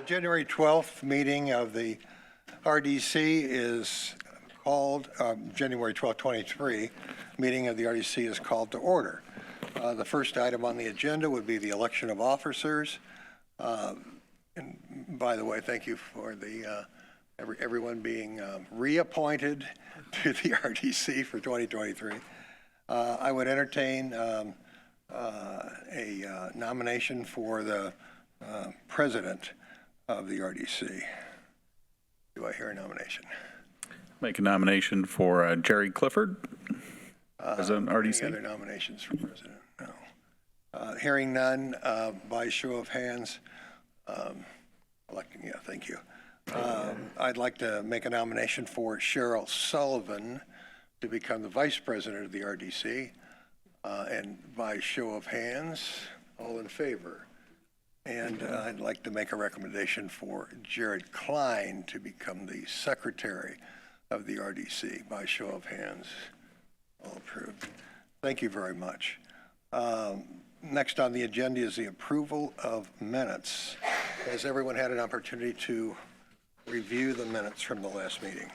The January 12th meeting of the RDC is called, January 12th, 23 meeting of the RDC is called to order. The first item on the agenda would be the election of officers. And by the way, thank you for the everyone being reappointed to the RDC for 2023. I would entertain a nomination for the president of the RDC. Do I hear a nomination? Make a nomination for Jerry Clifford as an RDC. Any other nominations for president? No. Hearing none, by show of hands, electing, yeah, thank you. I'd like to make a nomination for Cheryl Sullivan to become the vice president of the RDC. And by show of hands, all in favor. And I'd like to make a recommendation for Jared Klein to become the secretary of the RDC. By show of hands, all approved. Thank you very much. Next on the agenda is the approval of minutes. Has everyone had an opportunity to review the minutes from the last meeting?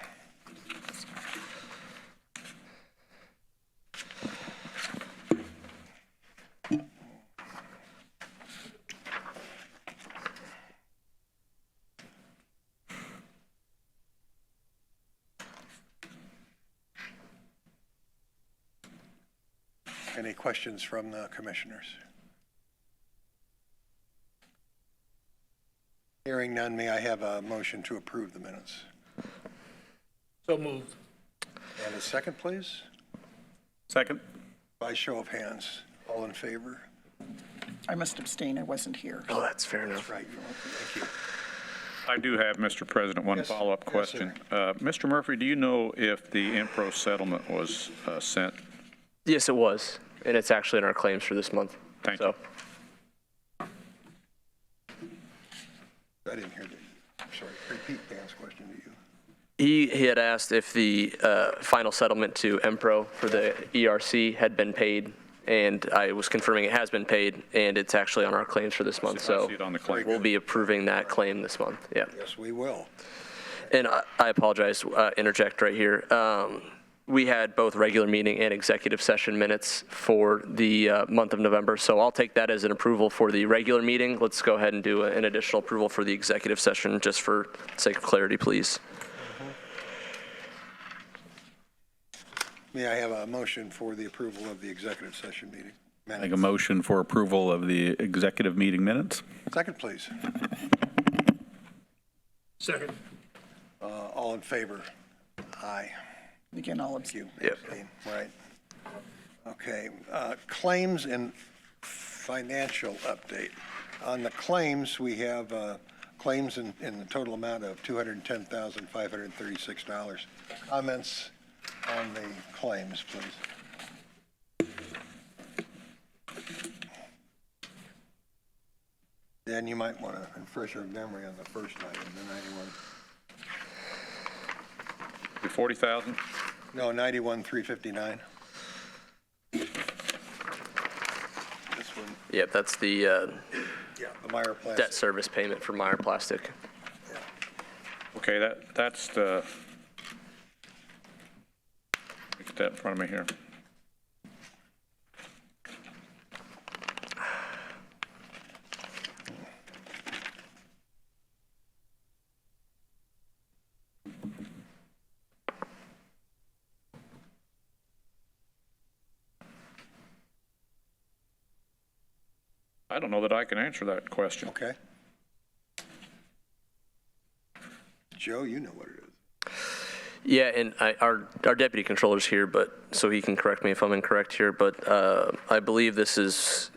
Any questions from the commissioners? Hearing none, may I have a motion to approve the minutes? So moved. And a second, please? Second. By show of hands, all in favor? I must abstain. I wasn't here. Oh, that's fair enough. That's right. Thank you. I do have, Mr. President, one Yes. follow-up question. Mr. Murphy, do you know if the Impro settlement was sent? Yes, it was, and it's actually in our claims for this month. Thank you. I didn't hear the, sorry, repeat Dan's question to you. He had asked if the final settlement to Empro for the ERC had been paid, and I was confirming it has been paid, and it's actually on our claims for this month. I So see it on the claim. we'll be approving that claim this month. Yeah. Yes, we will. And I apologize, interject right here. We had both regular meeting and executive session minutes for the month of November, so I'll take that as an approval for the regular meeting. Let's go ahead and do an additional approval for the executive session, just for sake of clarity, please. May I have a motion for the approval of the executive session meeting minutes? Make a motion for approval of the executive meeting minutes. Second, please. Second. All in favor? Aye. Again, I'll Thank abstain. you. Yep. Abstain. Right. Okay. Claims and financial update. On the claims, we have claims in the total amount of $210,536. Comments on the claims, please. Dan, you might want to refresh your memory on the first item, the 91. 40,000? No, 91,359. This one, Yep, that's the yeah, the Meyer Plastic. debt service payment for Meyer Plastic. Yeah. Okay, that's the, get that in front of me here. I don't know that I can answer that question. Okay. Joe, you know what it is. Yeah, and our deputy controller's here, but so he can correct me if I'm incorrect here, but I believe this is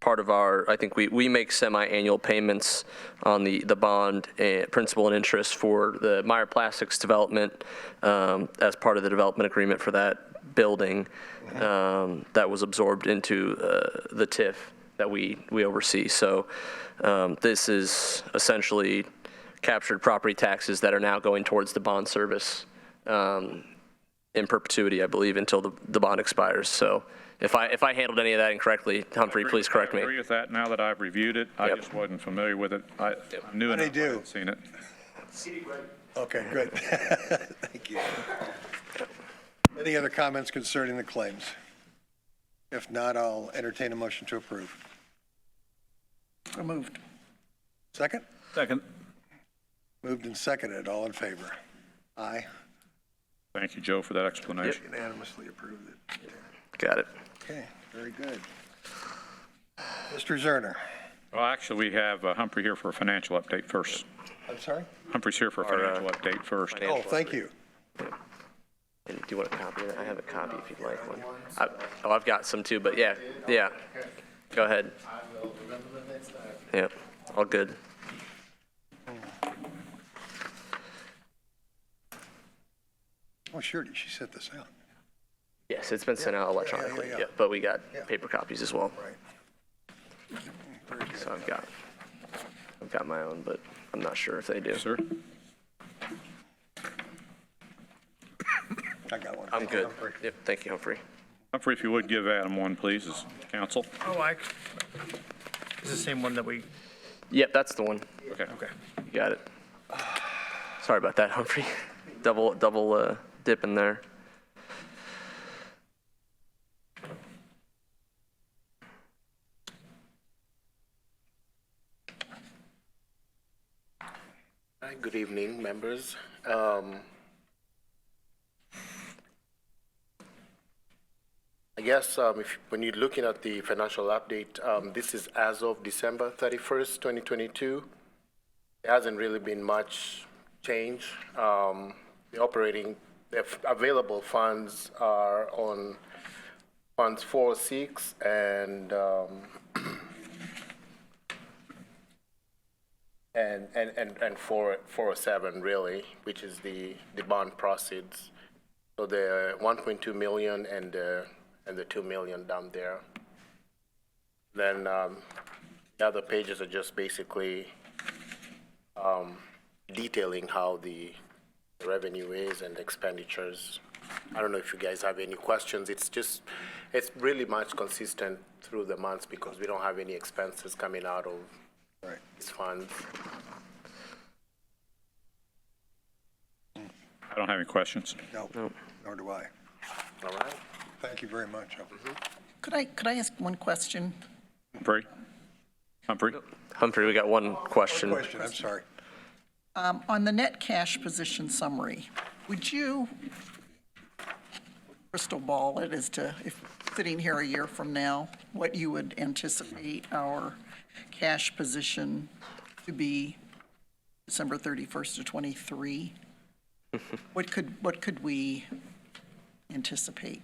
part of our, I think we make semi-annual payments on the bond and principal and interest for the Meyer Plastics development as part of the development agreement for that building that was absorbed into the TIF that we oversee. So this is essentially captured property taxes that are now going towards the bond service in perpetuity, I believe, until the bond expires. So If I handled any of that incorrectly, Humphrey, please correct I me. agree with that now that I've reviewed it. I Yep. just wasn't familiar with it. I knew How'd it, he but I do? hadn't seen it. Okay, good. Thank you. Any other comments concerning the claims? If not, I'll entertain a motion to approve. So moved. Second? Second. Moved and seconded. All in favor? Aye. Thank you, Joe, for that explanation. Unanimously approved it. Got it. Okay, very good. Mr. Zerner. Well, actually, we have Humphrey here for a financial update first. I'm sorry? Humphrey's here for a financial update first. financial- Oh, thank you. And do you want a copy of it? I have a copy if you'd like one. I've got some too, but yeah. Go ahead. Yeah, all good. Oh, sure, she sent this out. Yes, it's been sent out electronically. yeah. Yeah, but we got paper copies as well. Right. Very good. So I've got my own, but I'm not sure if they do. Sir? I got one. I'm Thank you, good. Humphrey. Yep, thank you, Humphrey. Humphrey, if you would give Adam one, please, as counsel. Oh, is this the same one that we, Yep, that's the one. Okay. okay. You got it. Sorry about that, Humphrey. Double dip in there. Hi, good evening, members. I guess when you're looking at the financial update, this is as of December 31st, 2022. There hasn't really been much change. The available funds are on funds 406 and 407 really, which is the bond proceeds. So the 1.2 million and the 2 million down there. Then the other pages are just basically detailing how the revenue is and expenditures. I don't know if you guys have any questions. It's really much consistent through the months because we don't have any expenses coming out of Right. these funds. I don't have any questions. No, nor do I. All right? Thank you very much, Humphrey. Could I ask one question? Humphrey? Humphrey? Humphrey, we got one question. Question, I'm sorry. On the net cash position summary, would you crystal ball it as to, if sitting here a year from now, what you would anticipate our cash position to be December 31st of '23? What could we anticipate?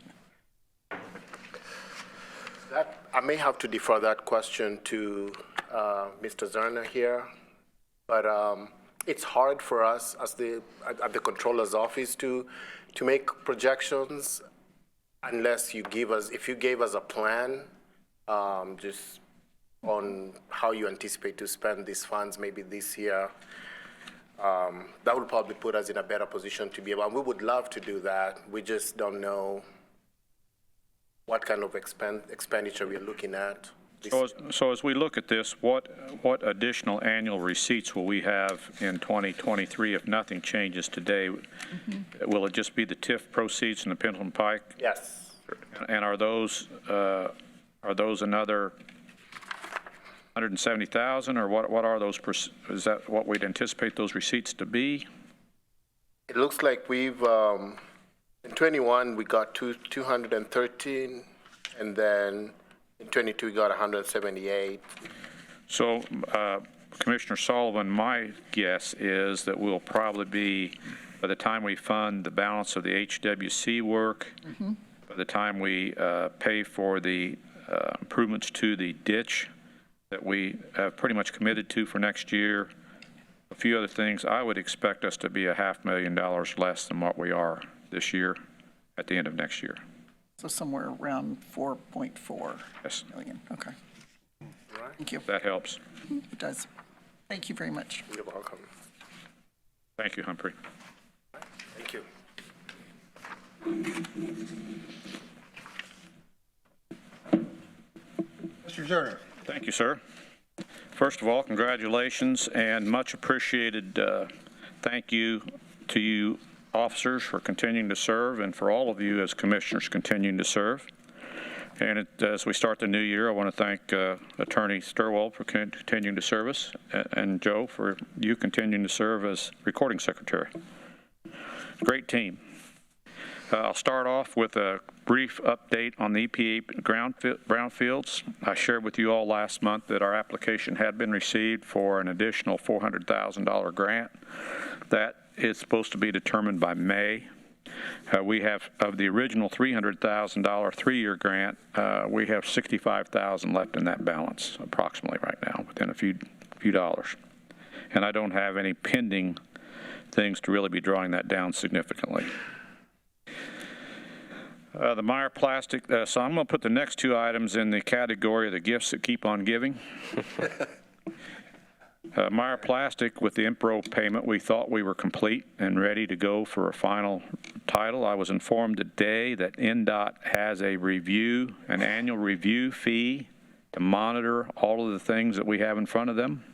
I may have to defer that question to Mr. Zerner here, but it's hard for us at the controller's office to make projections unless if you gave us a plan, just on how you anticipate to spend these funds maybe this year. That would probably put us in a better position to be able, and we would love to do that. We just don't know what kind of expenditure we're looking at. So as we look at this, what additional annual receipts will we have in 2023 if nothing changes today? Will it just be the TIF proceeds from the Pendleton Pike? Yes. And are those another 170,000, or what are those? Is that what we'd anticipate those receipts to be? It looks like we've, in 21, we got 213, and then in 22, we got 178. So, Commissioner Sullivan, my guess is that we'll probably be, by the time we fund the balance of the HWC work, by the time we pay for the improvements to the ditch that we have pretty much committed to for next year, a few other things, I would expect us to be $500,000 less than what we are this year at the end of next year. So somewhere around 4.4 Yes, million. Okay. Thank you. that helps. It does. Thank you very much. You're welcome. Thank you, Humphrey. Thank you. Mr. Zerner. Thank you, sir. First of all, congratulations and much appreciated thank you to you officers for continuing to serve and for all of you as commissioners continuing to serve. And as we start the new year, I want to thank Attorney Sturwald for continuing to serve us and Joe for you continuing to serve as recording secretary. Great team. I'll start off with a brief update on the EPA brownfields. I shared with you all last month that our application had been received for an additional $400,000 grant. That is supposed to be determined by May. We have, of the original $300,000 3-year grant, we have $65,000 left in that balance, approximately right now, within a few dollars. And I don't have any pending things to really be drawing that down significantly. The Meyer Plastic, so I'm going to put the next two items in the category of the gifts that keep on giving. Meyer Plastic, with the IMPRO payment, we thought we were complete and ready to go for a final title. I was informed today that NDOT has an annual review fee to monitor all of the things that we have in front of them,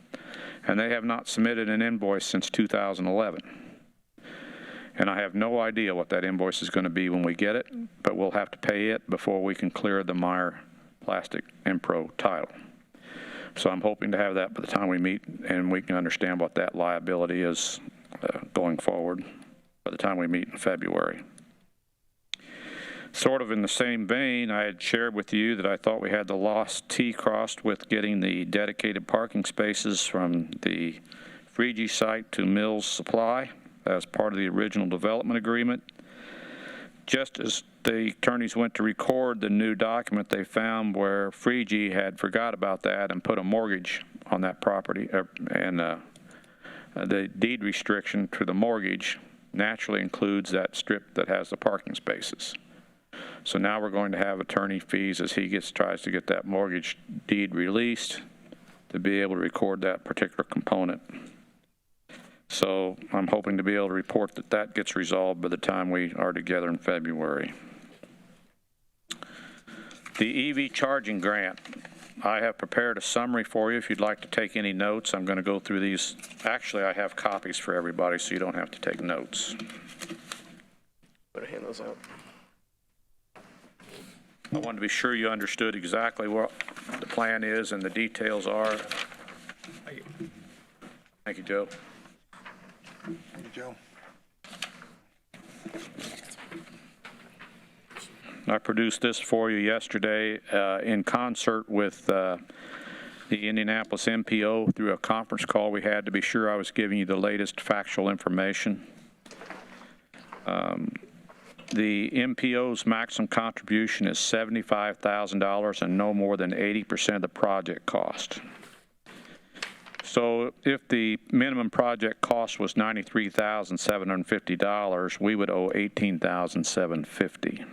and they have not submitted an invoice since 2011. And I have no idea what that invoice is going to be when we get it, but we'll have to pay it before we can clear the Meyer Plastic IMPRO title. So I'm hoping to have that by the time we meet and we can understand what that liability is going forward by the time we meet in February. Sort of in the same vein, I had shared with you that I thought we had the lost T crossed with getting the dedicated parking spaces from the Freegee site to Mills Supply as part of the original development agreement. Just as the attorneys went to record the new document, they found where Freegee had forgot about that and put a mortgage on that property, and the deed restriction to the mortgage naturally includes that strip that has the parking spaces. So now we're going to have attorney fees as he tries to get that mortgage deed released to be able to record that particular component. So I'm hoping to be able to report that that gets resolved by the time we are together in February. The EV charging grant, I have prepared a summary for you if you'd like to take any notes. I'm going to go through these. Actually, I have copies for everybody so you don't have to take notes. Better hand those out. I wanted to be sure you understood exactly what the plan is and the details are. Thank you, Joe. Thank you, Joe. I produced this for you yesterday in concert with the Indianapolis MPO through a conference call we had to be sure I was giving you the latest factual information. The MPO's maximum contribution is $75,000 and no more than 80% of the project cost. So if the minimum project cost was $93,750, we would owe $18,750.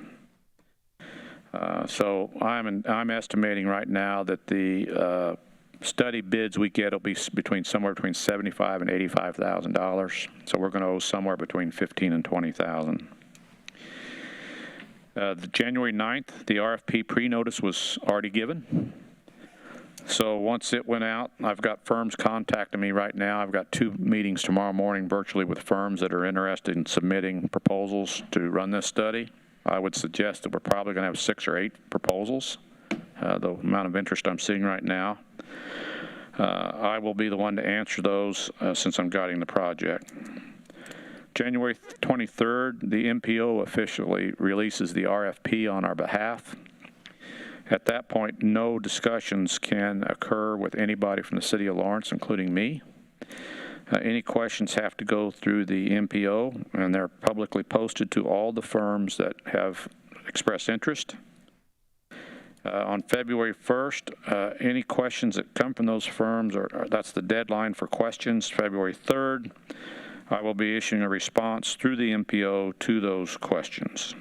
So I'm estimating right now that the study bids we get will be somewhere between $75,000 and $85,000. So we're going to owe somewhere between $15,000 and $20,000. The January 9th, the RFP pre-notice was already given. So once it went out, I've got firms contacting me right now. I've got 2 meetings tomorrow morning virtually with firms that are interested in submitting proposals to run this study. I would suggest that we're probably going to have 6 or 8 proposals, the amount of interest I'm seeing right now. I will be the one to answer those since I'm guiding the project. January 23rd, the MPO officially releases the RFP on our behalf. At that point, no discussions can occur with anybody from the City of Lawrence, including me. Any questions have to go through the MPO, and they're publicly posted to all the firms that have expressed interest. On February 1st, any questions that come from those firms, that's the deadline for questions. February 3rd, I will be issuing a response through the MPO to those questions.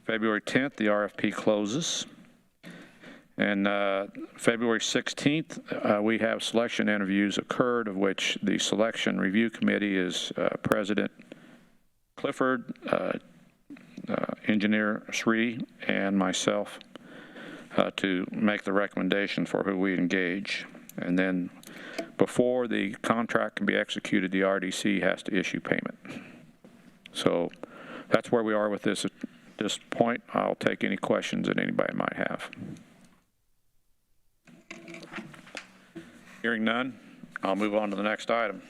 February 10th, the RFP closes. And February 16th, we have selection interviews occurred, of which the selection review committee is President Clifford, Engineer Sri, and myself. to make the recommendation for who we engage. And then before the contract can be executed, the RDC has to issue payment. So that's where we are with this at this point. I'll take any questions that anybody might have. Hearing none, I'll move on to the next item.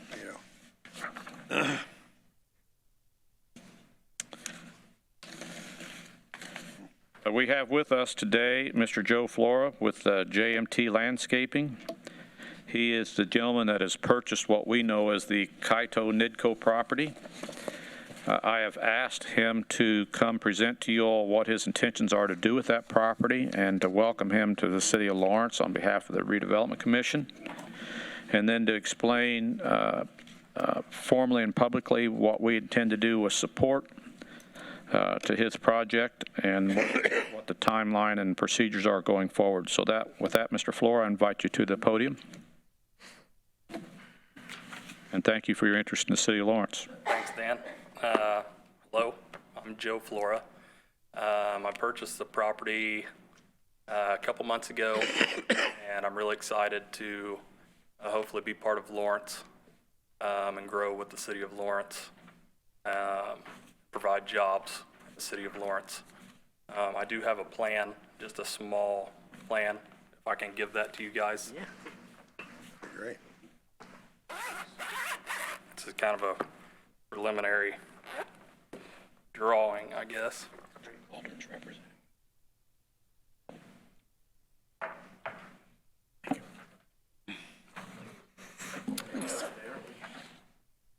We have with us today Mr. Joe Flora with JMT Landscaping. He is the gentleman that has purchased what we know as the Kaito Nidco property. I have asked him to come present to you all what his intentions are to do with that property and to welcome him to the City of Lawrence on behalf of the Redevelopment Commission, and then to explain formally and publicly what we intend to do with support to his project and what the timeline and procedures are going forward. So with that, Mr. Flora, I invite you to the podium. And thank you for your interest in the City of Lawrence. Thanks, Dan. Hello, I'm Joe Flora. I purchased the property a couple months ago, and I'm really excited to hopefully be part of Lawrence and grow with the City of Lawrence, provide jobs in the City of Lawrence. I do have a plan, just a small plan, if I can give that to you guys. Yeah. Great. It's kind of a preliminary drawing, I guess.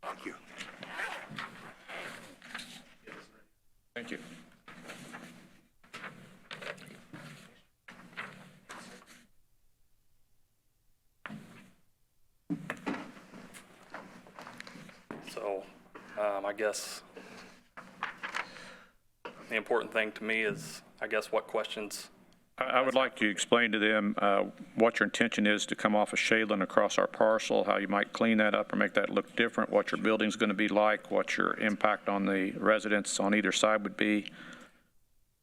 Thank you. Thank you. So I guess the important thing to me is, I guess, what questions. I would like to explain to them what your intention is to come off of Shadeland across our parcel, how you might clean that up or make that look different, what your building's going to be like, what your impact on the residents on either side would be.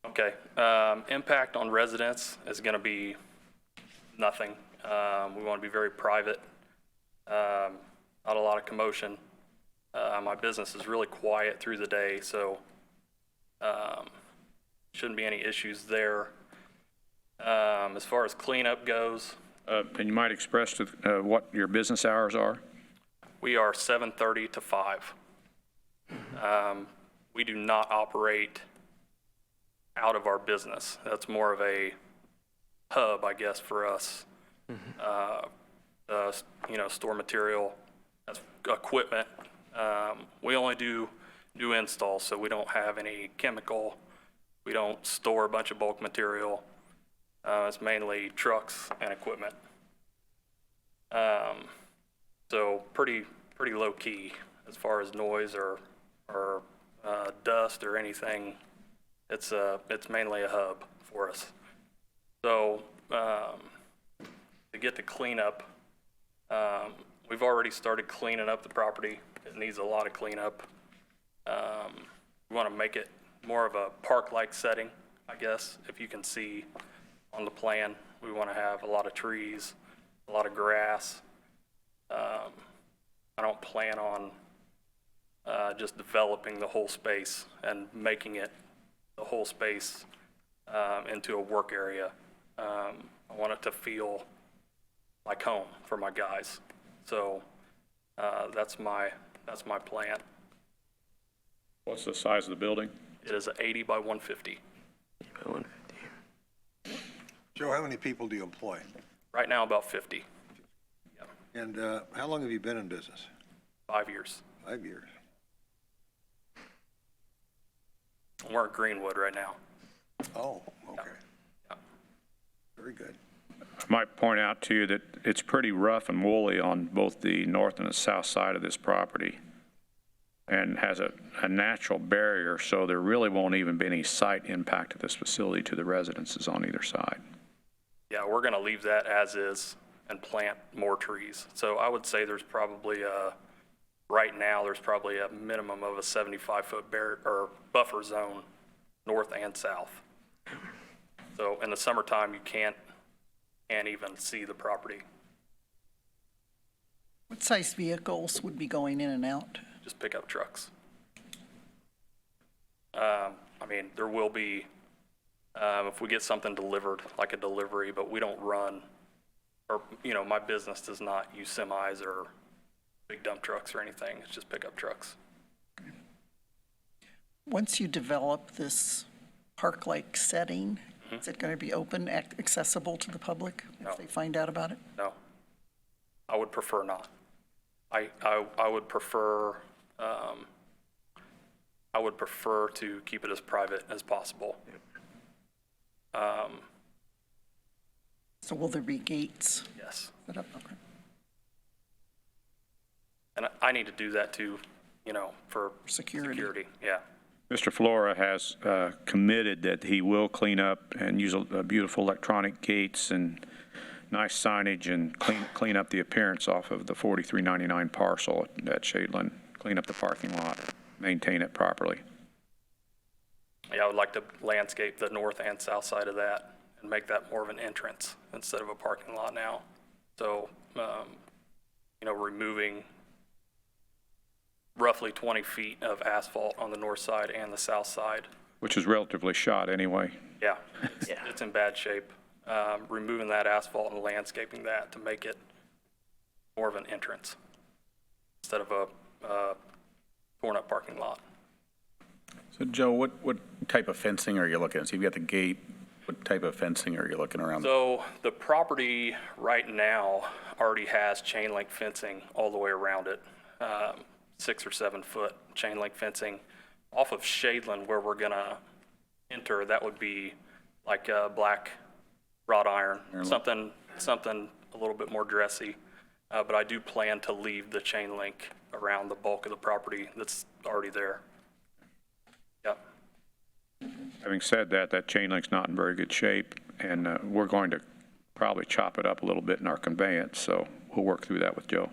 Okay. Impact on residents is going to be nothing. We want to be very private, not a lot of commotion. My business is really quiet through the day, so shouldn't be any issues there. As far as cleanup goes, And you might express to, what your business hours are? we are 7:30 to 5. We do not operate out of our business. That's more of a hub, I guess, for us. Store material, that's equipment. We only do new installs, so we don't have any chemical. We don't store a bunch of bulk material. It's mainly trucks and equipment. So pretty low key as far as noise or dust or anything. It's mainly a hub for us. So to get to cleanup, we've already started cleaning up the property. It needs a lot of cleanup. We want to make it more of a park-like setting, I guess, if you can see on the plan. We want to have a lot of trees, a lot of grass. I don't plan on just developing the whole space and making it the whole space into a work area. I want it to feel like home for my guys. So that's my plan. What's the size of the building? It is 80 by 150. Joe, how many people do you employ? Right now, about 50. And how long have you been in business? 5 years. 5 years. We're in Greenwood right now. Oh, okay. Yeah. Very good. I might point out to you that it's pretty rough and woolly on both the north and the south side of this property, and has a natural barrier, so there really won't even be any site impact of this facility to the residences on either side. Yeah, we're going to leave that as is and plant more trees. So I would say there's probably right now, there's probably a minimum of a 75-foot buffer zone, north and south. So in the summertime, you can't even see the property, What size vehicles would be going in and out? just pickup trucks. I mean, there will be, if we get something delivered, like a delivery, but we don't run, or, my business does not use semis or big dump trucks or anything. It's just pickup trucks. Once you develop this park-like setting, is it going to be open, accessible to the public No. if they find out about it? No, I would prefer not. I would prefer, to keep it as private as possible. So will there be gates Yes. set up? Okay. And I need to do that too, for Security. security. Yeah. Mr. Flora has committed that he will clean up and use beautiful electronic gates and nice signage and clean up the appearance off of the 4399 parcel at Shadeland, clean up the parking lot, maintain it properly. Yeah, I would like to landscape the north and south side of that and make that more of an entrance instead of a parking lot now. So, removing roughly 20 feet of asphalt on the north side and the south side. Which is relatively shot anyway. Yeah, it's in bad shape. Removing that asphalt and landscaping that to make it more of an entrance instead of a torn up parking lot. So Joe, what type of fencing are you looking at? So you've got the gate, what type of fencing are you looking around? So the property right now already has chain link fencing all the way around it, 6 or 7 foot chain link fencing. Off of Shadeland where we're gonna enter, that would be like a black wrought iron, something a little bit more dressy. But I do plan to leave the chain link around the bulk of the property that's already there. Yep. Having said that, that chain link's not in very good shape, and we're going to probably chop it up a little bit in our conveyance, so we'll work through that with Joe.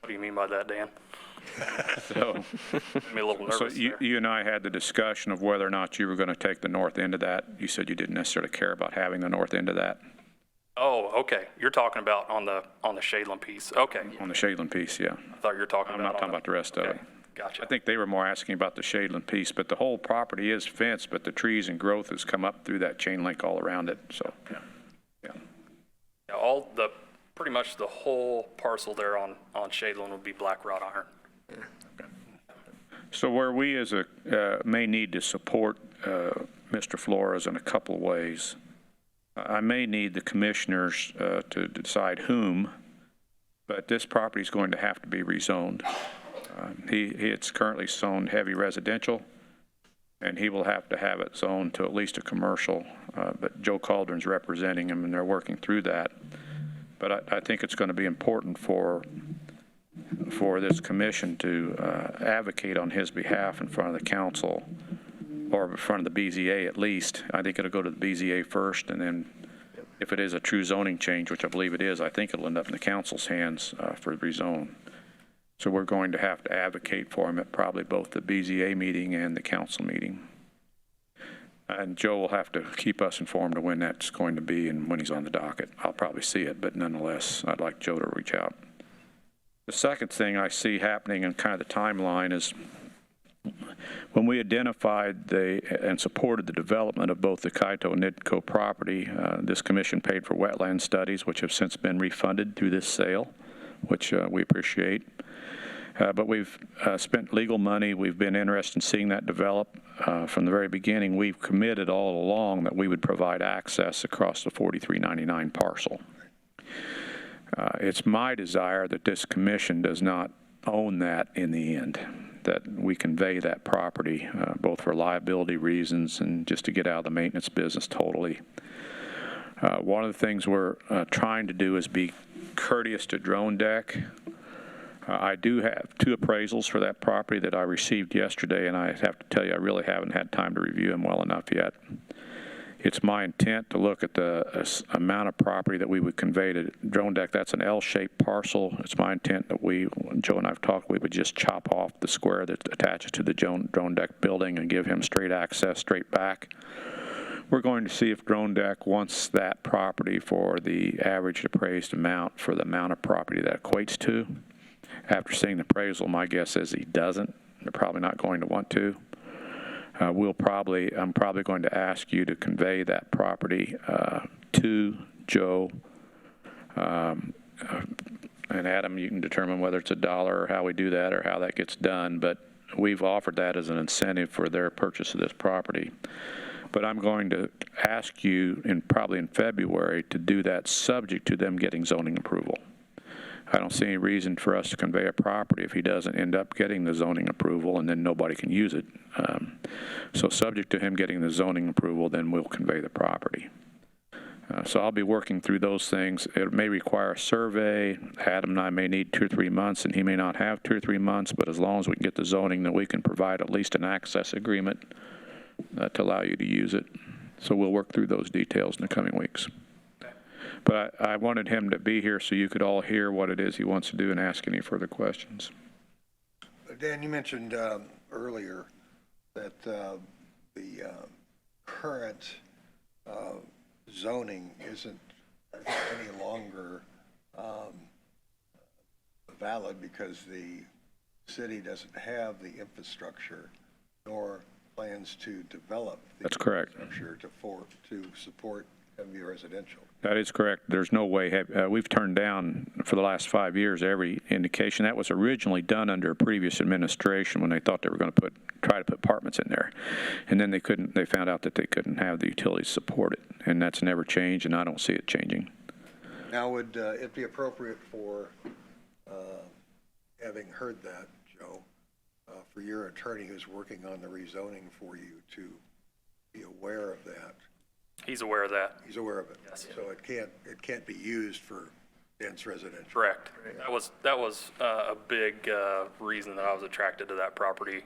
What do you mean by that, Dan? So, Made me a little nervous so there. you and I had the discussion of whether or not you were going to take the north end of that. You said you didn't necessarily care about having the north end of that Oh, okay. You're talking about on the Shadeland piece. Okay. on the Shadeland piece, yeah. I thought you were talking I'm about not talking on about the rest of okay. it. Gotcha. I think they were more asking about the Shadeland piece, but the whole property is fenced, but the trees and growth has come up through that chain link all around it, so, yeah. Yeah, pretty much the whole parcel there on Shadeland would be black wrought iron. So where we as a, may need to support Mr. Flores in a couple of ways, I may need the commissioners to decide whom, but this property is going to have to be rezoned. It's currently zoned heavy residential, and he will have to have it zoned to at least a commercial, but Joe Calderon's representing him, and they're working through that. But I think it's going to be important for this commission to advocate on his behalf in front of the council, or in front of the BZA at least. I think it'll go to the BZA first, and then if it is a true zoning change, which I believe it is, I think it'll end up in the council's hands for rezone. So we're going to have to advocate for him at probably both the BZA meeting and the council meeting. And Joe will have to keep us informed of when that's going to be and when he's on the docket. I'll probably see it, but nonetheless, I'd like Joe to reach out. The second thing I see happening in kind of the timeline is when we identified and supported the development of both the Kaito and Nidco property, this commission paid for wetland studies, which have since been refunded through this sale, which we appreciate. But we've spent legal money. We've been interested in seeing that develop. From the very beginning, we've committed all along that we would provide access across the 4399 parcel. It's my desire that this commission does not own that in the end, that we convey that property, both for liability reasons and just to get out of the maintenance business totally. One of the things we're trying to do is be courteous to Drone Deck. I do have 2 appraisals for that property that I received yesterday, and I have to tell you, I really haven't had time to review them well enough yet. It's my intent to look at the amount of property that we would convey to Drone Deck. That's an L-shaped parcel. It's my intent that Joe and I have talked, we would just chop off the square that attaches to the Drone Deck building and give him straight access, straight back. We're going to see if Drone Deck wants that property for the average appraised amount for the amount of property that equates to. After seeing the appraisal, my guess is he doesn't. They're probably not going to want to. I'm probably going to ask you to convey that property to Joe. And Adam, you can determine whether it's $1 or how we do that or how that gets done. But we've offered that as an incentive for their purchase of this property. But I'm going to ask you, probably in February, to do that subject to them getting zoning approval. I don't see any reason for us to convey a property if he doesn't end up getting the zoning approval, and then nobody can use it. So subject to him getting the zoning approval, then we'll convey the property. So I'll be working through those things. It may require a survey. Adam and I may need 2 or 3 months, and he may not have 2 or 3 months, but as long as we can get the zoning, then we can provide at least an access agreement to allow you to use it. So we'll work through those details in the coming weeks. But I wanted him to be here so you could all hear what it is he wants to do and ask any further questions. Dan, you mentioned earlier that the current zoning isn't any longer valid because the city doesn't have the infrastructure nor plans to develop the That's correct. infrastructure to support heavy residential. That is correct. There's no way. We've turned down for the last 5 years every indication. That was originally done under a previous administration when they thought they were going to try to put apartments in there. And then they couldn't. They found out that they couldn't have the utilities support it. And that's never changed, and I don't see it changing. Now, would it be appropriate for, having heard that, Joe, for your attorney who's working on the rezoning for you to be aware of that? He's aware of that. He's aware of it. Yes. So it can't be used for dense residential. Correct. That was a big reason that I was attracted to that property.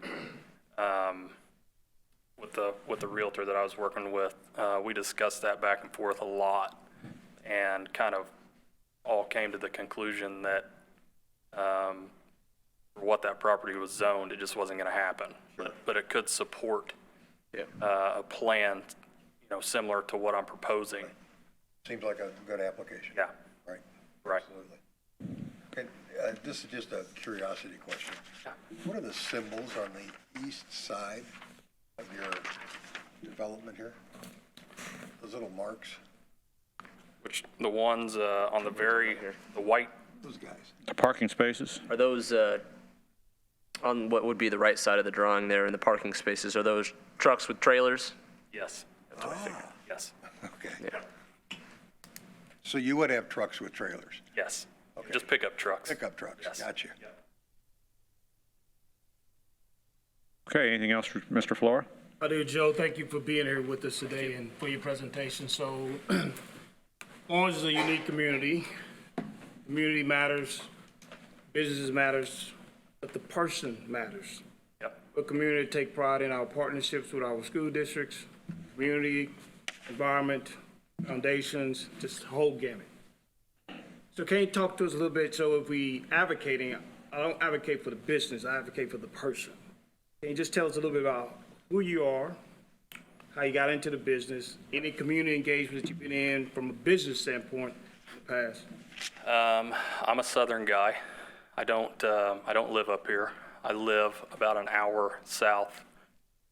With the realtor that I was working with, we discussed that back and forth a lot, and kind of all came to the conclusion that for what that property was zoned, it just wasn't going to happen. Sure. But it could support a plan, similar to what I'm proposing. Seems like a good application. Yeah. Right. Right. Absolutely. Okay, this is just a curiosity question. What are the symbols on the east side of your development here? Those little marks? Which the ones on the white. Those guys. The parking spaces? Are those, on what would be the right side of the drawing there in the parking spaces, are those trucks with trailers? Yes. That's what I figured. Yes. Okay. Yeah. So you would have trucks with trailers? Yes. Okay. Just pickup trucks. Pickup trucks? Yes. Gotcha. Yep. Okay, anything else for Mr. Flora? I do, Joe. Thank you for being here with us today and for your presentation. So Orange is a unique community. Community matters, businesses matters, but the person matters. Yep. A community take pride in our partnerships with our school districts, community, environment, foundations, just the whole gamut. So can you talk to us a little bit, so if we advocating, I don't advocate for the business, I advocate for the person. Can you just tell us a little bit about who you are, how you got into the business, any community engagement that you've been in from a business standpoint in the past? I'm a southern guy. I don't live up here. I live about an hour south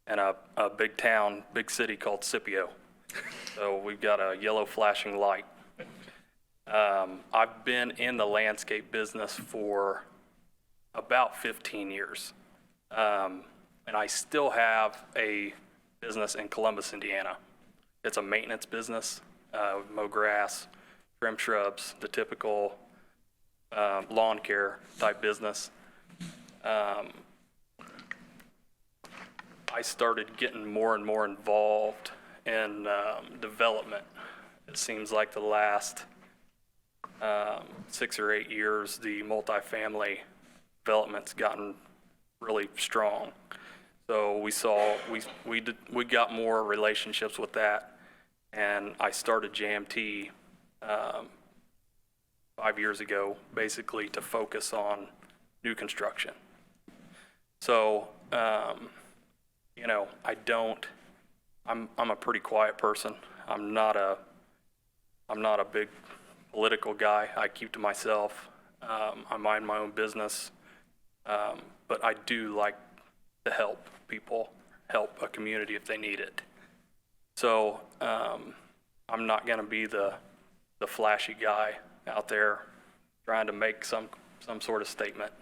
in a big town, big city called Scipio. So we've got a yellow flashing light. I've been in the landscape business for about 15 years. And I still have a business in Columbus, Indiana. It's a maintenance business, mow grass, trim shrubs, the typical lawn care type business. I started getting more and more involved in development. It seems like the last 6 or 8 years, the multifamily development's gotten really strong. So we got more relationships with that, and I started JMT 5 years ago, basically to focus on new construction. So, you know, I'm a pretty quiet person. I'm not a big political guy. I keep to myself. I mind my own business. But I do like to help people, help a community if they need it. So I'm not going to be the flashy guy out there trying to make some sort of statement.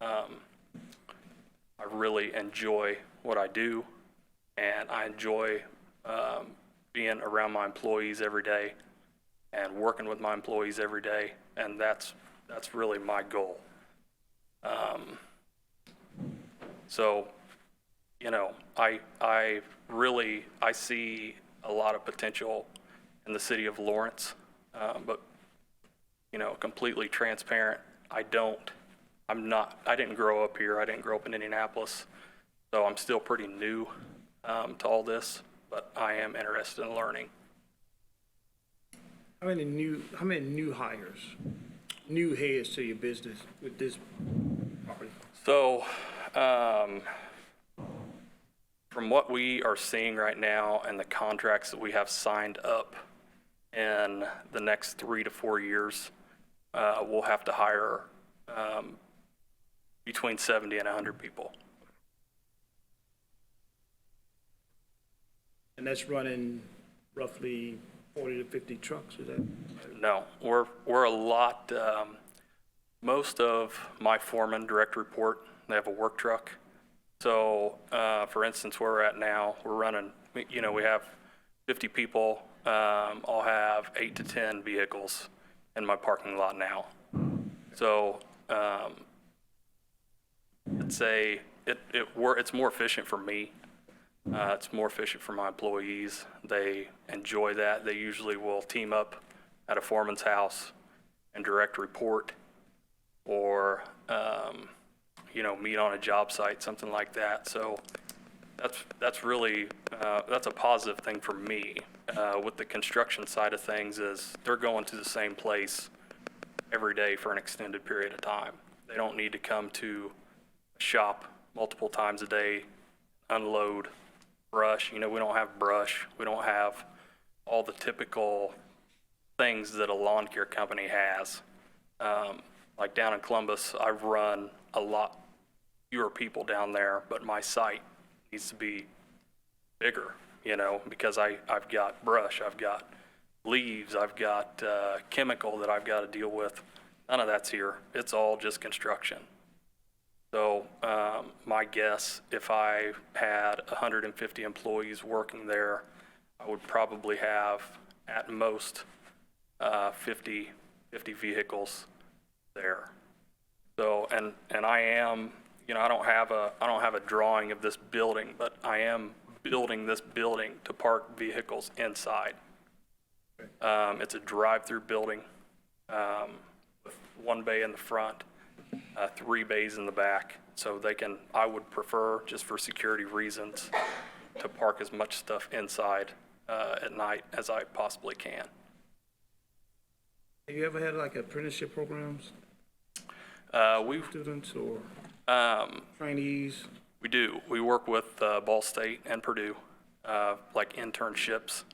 I really enjoy what I do, and I enjoy being around my employees every day and working with my employees every day, and that's really my goal. So, you know, I see a lot of potential in the city of Lawrence, but, you know, completely transparent, I didn't grow up here. I didn't grow up in Indianapolis, so I'm still pretty new to all this, but I am interested in learning. How many new hires, new heads to your business with this property? So, from what we are seeing right now and the contracts that we have signed up in the next 3 to 4 years, we'll have to hire between 70 and 100 people. And that's running roughly 40 to 50 trucks, is that? No, we're a lot, most of my foreman direct report, they have a work truck. So, for instance, where we're at now, we're running, you know, we have 50 people. I'll have 8 to 10 vehicles in my parking lot now. So, it's more efficient for me. It's more efficient for my employees. They enjoy that. They usually will team up at a foreman's house and direct report, or you know, meet on a job site, something like that. So that's really that's a positive thing for me. With the construction side of things, is they're going to the same place every day for an extended period of time. They don't need to come to a shop multiple times a day, unload brush. You know, we don't have brush. We don't have all the typical things that a lawn care company has. Like down in Columbus, I've run a lot fewer people down there, but my site needs to be bigger, you know, because I've got brush, I've got leaves, I've got chemical that I've got to deal with. None of that's here. It's all just construction. So my guess, if I had 150 employees working there, I would probably have at most 50 vehicles there. So, and I am, you know, I don't have a drawing of this building, but I am building this building to park vehicles inside. It's a drive-through building with 1 bay in the front, 3 bays in the back. So I would prefer, just for security reasons, to park as much stuff inside at night as I possibly can. Have you ever had like apprenticeship programs? Students or trainees? We do. We work with Ball State and Purdue, like internships,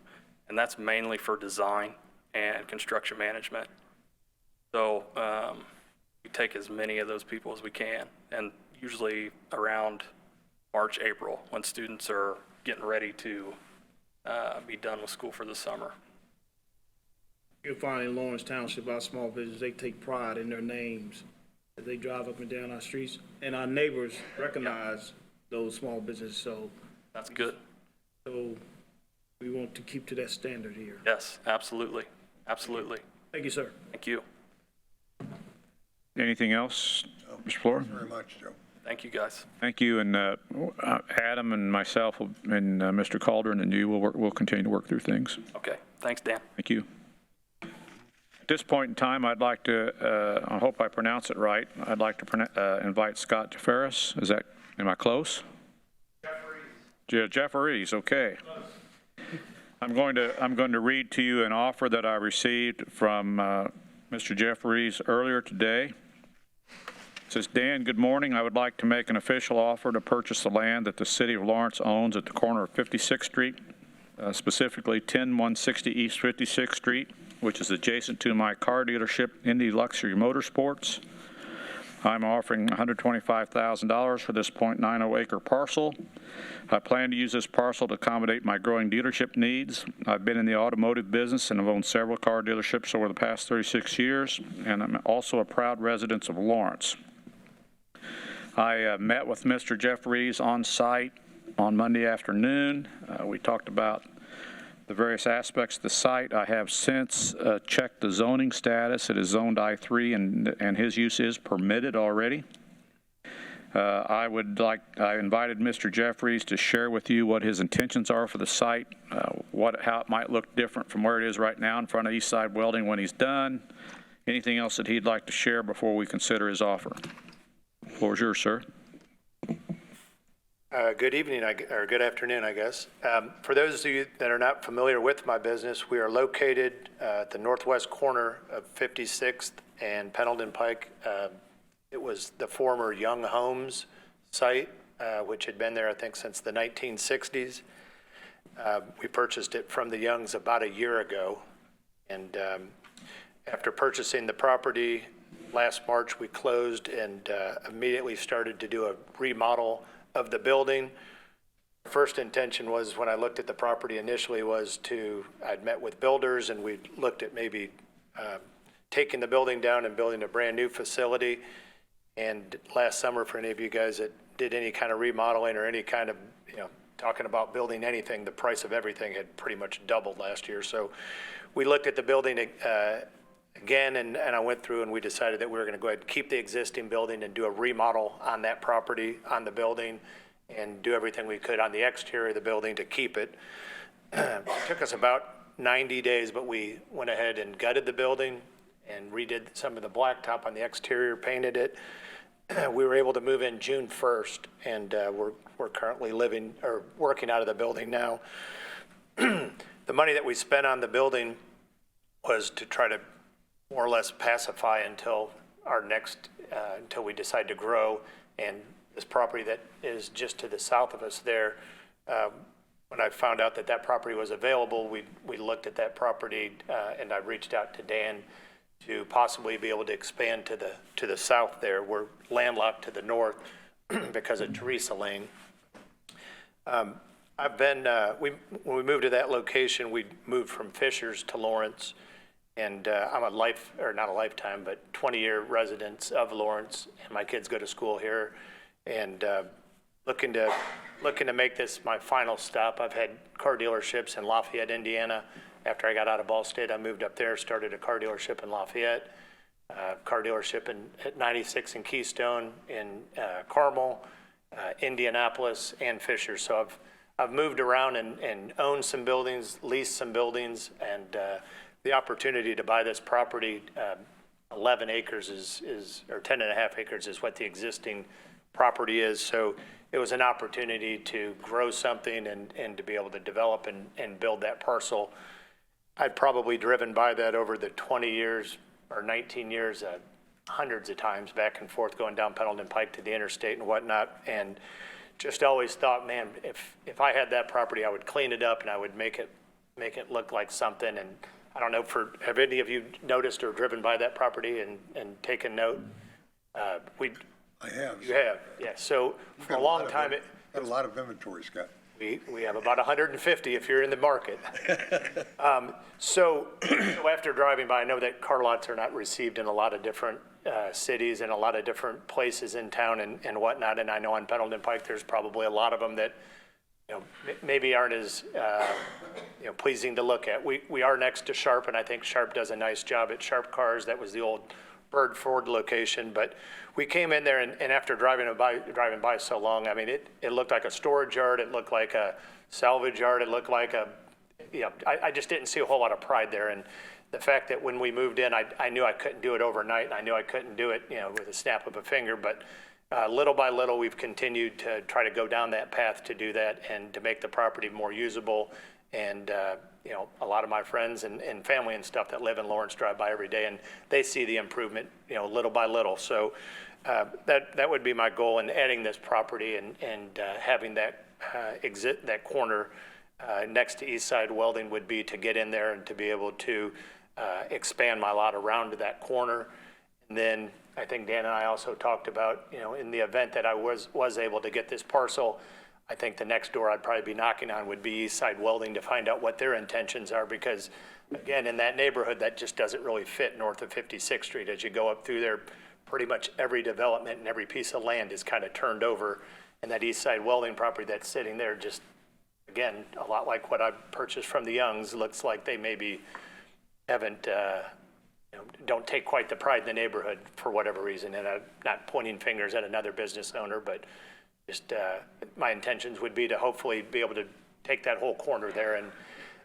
and that's mainly for design and construction management. So we take as many of those people as we can, and usually around March, April, when students are getting ready to be done with school for the summer. You'll find in Lawrence Township, our small business, they take pride in their names as they drive up and down our streets, and our neighbors recognize those small businesses. So that's good. So we want to keep to that standard here. Yes, absolutely. Absolutely. Thank you, sir. Thank you. Anything else, Mr. Flora? Very much, Joe. Thank you, guys. Thank you, and Adam and myself and Mr. Calderon and you will continue to work through things. Okay. Thanks, Dan. Thank you. At this point in time, I'd like to, I hope I pronounce it right, I'd like to invite Scott Jefferies. Am I close? Jefferies, okay. I'm going to read to you an offer that I received from Mr. Jeffries earlier today. It says, Dan, good morning. I would like to make an official offer to purchase the land that the City of Lawrence owns at the corner of 56th Street, specifically 10160 East 56th Street, which is adjacent to my car dealership, Indy Luxury Motorsports. I'm offering $125,000 for this .90 acre parcel. I plan to use this parcel to accommodate my growing dealership needs. I've been in the automotive business and have owned several car dealerships over the past 36 years, and I'm also a proud resident of Lawrence. I met with Mr. Jeffries on site on Monday afternoon. We talked about the various aspects of the site. I have since checked the zoning status. It is zoned I3 and his use is permitted already. I invited Mr. Jeffries to share with you what his intentions are for the site, how it might look different from where it is right now in front of East Side Welding when he's done. Anything else that he'd like to share before we consider his offer? The floor is yours, sir. Good evening, or good afternoon, I guess. For those of you that are not familiar with my business, we are located at the northwest corner of 56th and Pendleton Pike. It was the former Young Homes site, which had been there, I think, since the 1960s. We purchased it from the Youngs about a year ago. And after purchasing the property last March, we closed and immediately started to do a remodel of the building. First intention was, when I looked at the property initially, I'd met with builders and we looked at maybe taking the building down and building a brand new facility. And last summer, for any of you guys that did any kind of remodeling or any kind of, talking about building anything, the price of everything had pretty much doubled last year. So we looked at the building again, and I went through and we decided that we were going to go ahead and keep the existing building and do a remodel on that property, on the building, and do everything we could on the exterior of the building to keep it. It took us about 90 days, but we went ahead and gutted the building and redid some of the blacktop on the exterior, painted it. We were able to move in June 1st, and we're currently living or working out of the building now. The money that we spent on the building was to try to more or less pacify until until we decide to grow. And this property that is just to the south of us there, when I found out that property was available, we looked at that property and I reached out to Dan to possibly be able to expand to the south there. We're landlocked to the north because of Teresa Lane. When we moved to that location, we moved from Fishers to Lawrence. And I'm not a lifetime, but 20-year resident of Lawrence, and my kids go to school here. And looking to make this my final stop. I've had car dealerships in Lafayette, Indiana. After I got out of Ball State, I moved up there, started a car dealership in Lafayette, car dealership at 96 in Keystone, in Carmel, Indianapolis, and Fishers. So I've moved around and owned some buildings, leased some buildings, and the opportunity to buy this property, 11 acres or 10 and a half acres is what the existing property is. So it was an opportunity to grow something and to be able to develop and build that parcel. I'd probably driven by that over the 20 years or 19 years, hundreds of times back and forth going down Pendleton Pike to the interstate and whatnot. And just always thought, man, if I had that property, I would clean it up and I would make it look like something. And I don't know, have any of you noticed or driven by that property and taken note? I have. You have, yeah. So for a long time, Got a lot of inventory, Scott. we have about 150 if you're in the market. So after driving by, I know that car lots are not received in a lot of different cities and a lot of different places in town and whatnot. And I know on Pendleton Pike, there's probably a lot of them that maybe aren't as pleasing to look at. We are next to Sharp, and I think Sharp does a nice job at Sharp Cars. That was the old Bird Ford location, but we came in there and after driving by so long, I mean, it looked like a storage yard. It looked like a salvage yard. It looked like I just didn't see a whole lot of pride there. And the fact that when we moved in, I knew I couldn't do it overnight, and I knew I couldn't do it, with a snap of a finger, but little by little, we've continued to try to go down that path to do that and to make the property more usable and you know, a lot of my friends and family and stuff that live in Lawrence drive by every day, and they see the improvement, you know, little by little. So that would be my goal in adding this property and having that that corner next to East Side Welding would be to get in there and to be able to expand my lot around to that corner. And then I think Dan and I also talked about, you know, in the event that I was able to get this parcel, I think the next door I'd probably be knocking on would be East Side Welding to find out what their intentions are, because again, in that neighborhood, that just doesn't really fit north of 56th Street. As you go up through there, pretty much every development and every piece of land is kind of turned over. And that East Side Welding property that's sitting there, just, again, a lot like what I purchased from the Youngs, looks like they maybe haven't, you know, don't take quite the pride in the neighborhood for whatever reason. And I'm not pointing fingers at another business owner, but just my intentions would be to hopefully be able to take that whole corner there. And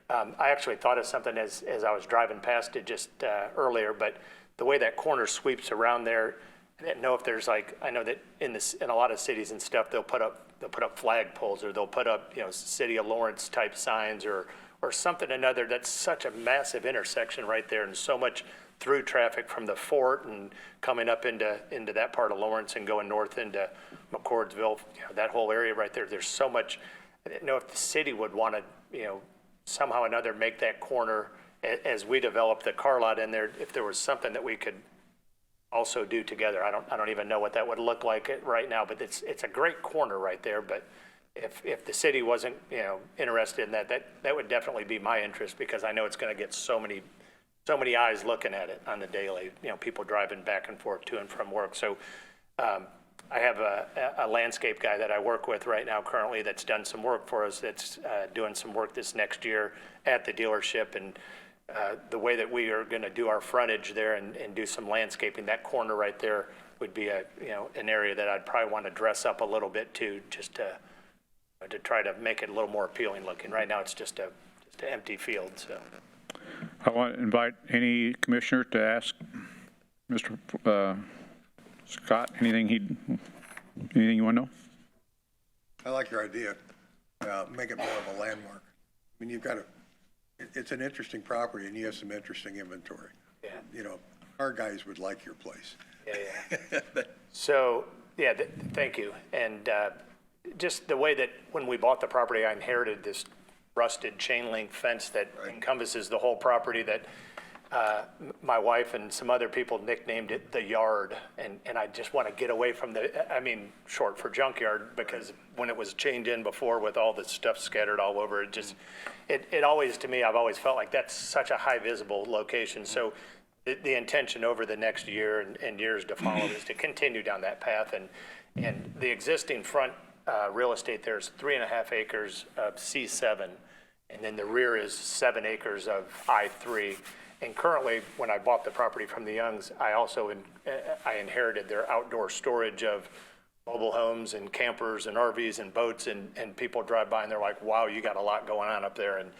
I actually thought of something as I was driving past it just earlier, but the way that corner sweeps around there, I didn't know if there's like, I know that in a lot of cities and stuff, they'll put up flag poles, or they'll put up, you know, City of Lawrence type signs, or something another. That's such a massive intersection right there, and so much through traffic from the fort and coming up into that part of Lawrence and going north into McCordsville, you know, that whole area right there. There's so much. I didn't know if the city would want to, you know, somehow or another make that corner as we develop the car lot in there, if there was something that we could also do together. I don't even know what that would look like right now, but it's a great corner right there. But if the city wasn't, you know, interested in that would definitely be my interest, because I know it's going to get so many eyes looking at it on the daily, you know, people driving back and forth to and from work. So I have a landscape guy that I work with right now currently that's done some work for us, that's doing some work this next year at the dealership. And the way that we are going to do our frontage there and do some landscaping, that corner right there would be an area that I'd probably want to dress up a little bit too, just to try to make it a little more appealing looking. Right now, it's just an empty field. So I want to invite any commissioner to ask Mr. Scott anything you want to know. I like your idea. Make it more of a landmark. I mean, you've got it's an interesting property, and you have some interesting inventory. yeah, You know, our guys would like your place. yeah. So yeah, thank you. And just the way that when we bought the property, I inherited this rusted chain link fence that encompasses the whole property that my wife and some other people nicknamed it the yard. And I just want to get away from short for junkyard, because when it was chained in before with all the stuff scattered all over, it always, to me, I've always felt like that's such a high visible location. So the intention over the next year and years to follow is to continue down that path. And the existing front real estate, there's 3.5 acres of C7, and then the rear is 7 acres of I3. And currently, when I bought the property from the Youngs, I also I inherited their outdoor storage of mobile homes and campers and RVs and boats, and people drive by and they're like, wow, you got a lot going on up there. And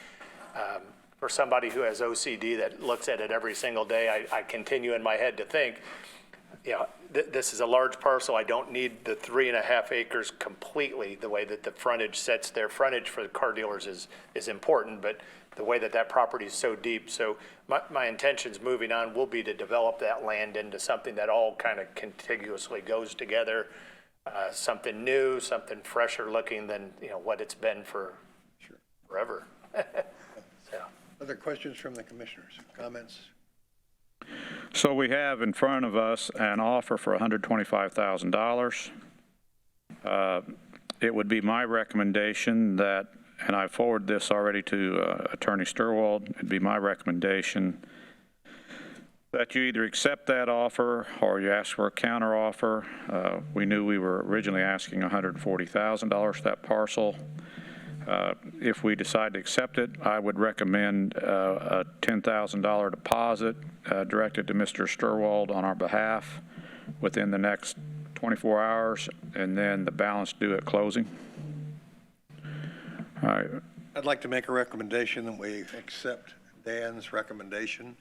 for somebody who has OCD that looks at it every single day, I continue in my head to think, you know, this is a large parcel. I don't need the 3.5 acres completely. The way that the frontage sets their frontage for the car dealers is important, but the way that property is so deep. So my intentions moving on will be to develop that land into something that all kind of contiguously goes together, something new, something fresher looking than, you know, what it's been for forever. So. Other questions from the commissioners? Comments? So we have in front of us an offer for $125,000. It would be my recommendation that, and I forward this already to Attorney Sturwald, it'd be my recommendation that you either accept that offer or you ask for a counter offer. We knew we were originally asking $140,000 for that parcel. If we decide to accept it, I would recommend a $10,000 deposit directed to Mr. Sturwald on our behalf within the next 24 hours, and then the balance due at closing. All right. I'd like to make a recommendation that we accept Dan's recommendation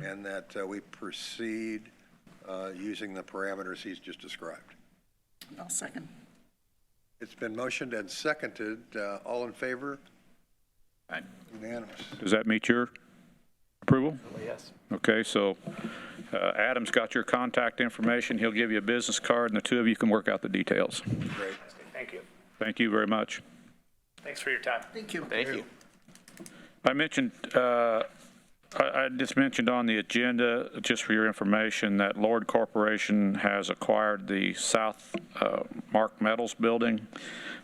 and that we proceed using the parameters he's just described. I'll second. It's been motioned and seconded. All in favor? Unanimous. Does that meet your approval? Yes. Okay, so Adam's got your contact information. He'll give you a business card, and the two of you can work out the details. Great. Thank you. Thank you very much. Thanks for your time. Thank you. Thank you. I mentioned, I just mentioned on the agenda, just for your information, that Lord Corporation has acquired the South Mark Metals building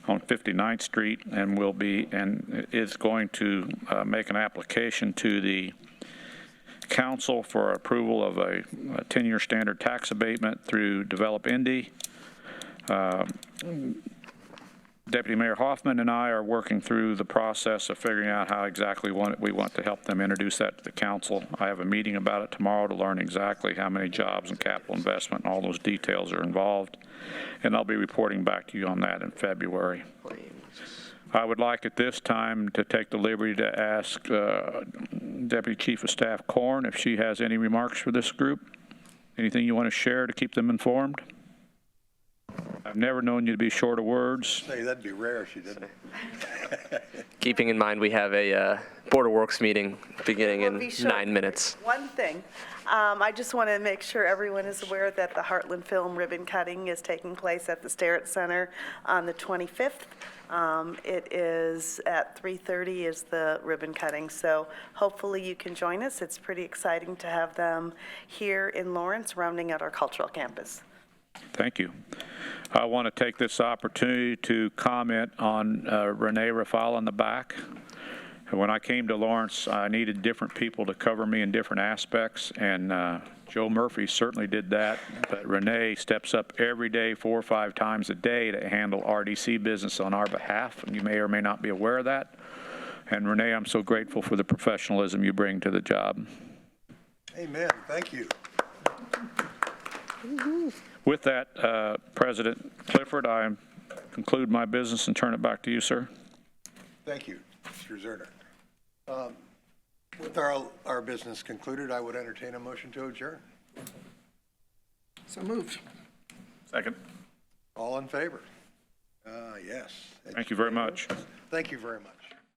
on 59th Street and is going to make an application to the council for approval of a 10-year standard tax abatement through Develop Indy. Deputy Mayor Hoffman and I are working through the process of figuring out how exactly we want to help them introduce that to the council. I have a meeting about it tomorrow to learn exactly how many jobs and capital investment and all those details are involved, and I'll be reporting back to you on that in February. I would like at this time to take the liberty to ask Deputy Chief of Staff Korn if she has any remarks for this group. Anything you want to share to keep them informed? I've never known you to be short of words. Say, that'd be rare if she didn't. Keeping in mind we have a Board of Works meeting beginning in Be sure. 9 minutes. One thing, I just want to make sure everyone is aware that the Heartland Film ribbon cutting is taking place at the Starrett Center on the 25th. It is at 3:30 is the ribbon cutting, so hopefully you can join us. It's pretty exciting to have them here in Lawrence, rounding out our cultural campus. Thank you. I want to take this opportunity to comment on Renee Rafal in the back. When I came to Lawrence, I needed different people to cover me in different aspects, and Joe Murphy certainly did that, but Renee steps up every day, 4 or 5 times a day, to handle RDC business on our behalf, and you may or may not be aware of that. And Renee, I'm so grateful for the professionalism you bring to the job. Amen. Thank you. With that, President Clifford, I conclude my business and turn it back to you, sir. Thank you, Mr. Zerner. With our business concluded, I would entertain a motion to adjourn. So moved. Second. All in favor? Yes. Thank you very much. Thank you very much.